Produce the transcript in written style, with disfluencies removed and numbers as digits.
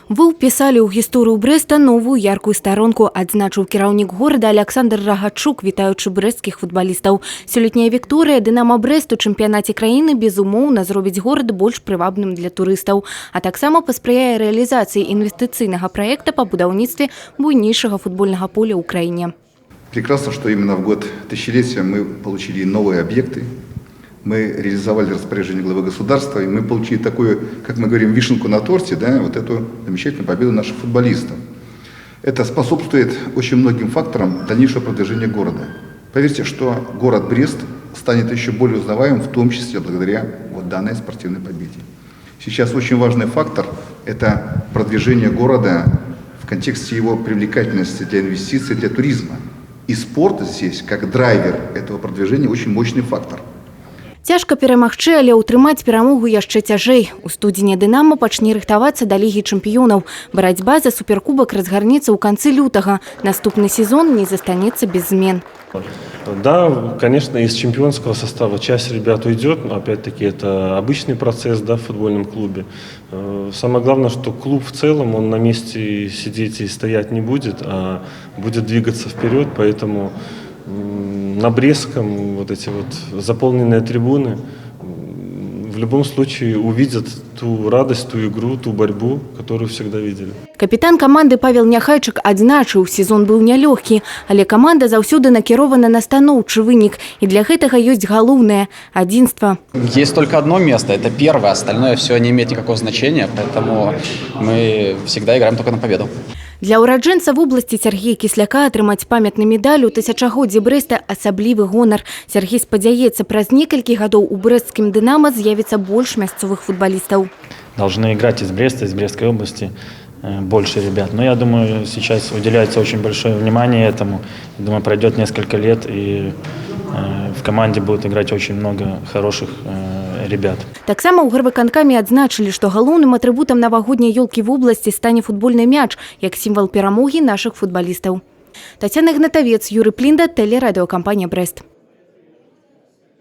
Вы ўпісалі ў гісторыю Брэста новую яркую старонку, адзначыў кіраўнік горада Александр Рагачук, вітаючы брэсцкіх футбалістаў. Сёлетняя Вікторыя «Дынамо Брэст» у чэмпіянаце краіны безумоўна зробіць горад больш прывабным для турыстаў, а таксама паспрыяе рэалізацыі інвестыцыйнага праекта па будаўніцтве буйнейшага футбольнага поля ў краіне. Прекрасно, что именно в год тысячелетия мы получили новые объекты. Мы реализовали распоряжение главы государства, и мы получили такую, как мы говорим, вишенку на торте, да, вот эту замечательную победу наших футболистов. Это способствует очень многим факторам дальнейшего продвижения города. Поверьте, что город Брест станет еще более узнаваемым, в том числе благодаря вот данной спортивной победе. Сейчас очень важный фактор – это продвижение города в контексте его привлекательности для инвестиций, для туризма. И спорт здесь, как драйвер этого продвижения, очень мощный фактор. Цяжка перамагчы, але ўтрымаць перамогу яшчэ цяжэй. У студзені «Дынамо» пачне рыхтавацца да Лігі чэмпіёнаў. Барацьба за суперкубак разгарнецца ў канцы лютага. Наступны сезон не застанецца без змен. Да, конечно, из чемпионского состава часть ребят уйдет, но опять-таки это обычный процесс, да, в футбольном клубе. Самое главное, что клуб в целом, он на месте сидеть и стоять не будет, а будет двигаться вперед, поэтому на Брестском вот эти вот заполненные трибуны в любом случае увидят ту радость, ту игру, ту борьбу, которую всегда видели. Капитан команды Павел Няхайчык адзначыў, сезон быў нялёгкі, але команда заўсёды накірована на станоўчы вынік, і для гэтага ёсць галоўнае – адзінства. Есть только одно место, это первое, остальное все не имеет никакого значения, поэтому мы всегда играем только на победу. Для ўраджэнца вобласці Сергея Кісляка атрымаць памятны медаль у тысячагоддзі Брэста асаблівы гонар. Сергей спадзяецца, праз некалькі гадоў у брэсцкім «Дынамо» з'явіцца больш мясцовых футболистов. Должны играть из Бреста, из Брестской области больше ребят. Но я думаю, сейчас уделяется очень большое внимание этому. Думаю, пройдет несколько лет, и в команде будет играть очень много хороших ребят. Таксама ў гарвыканкаме адзначылі, што галоўным атрыбутам навагодняй ёлкі в области стане футбольны мяч, як сімвал перамогі нашых футболистов. Тацяна Ігнатавец, Юрый Плінда, телерадиокомпания «Брест».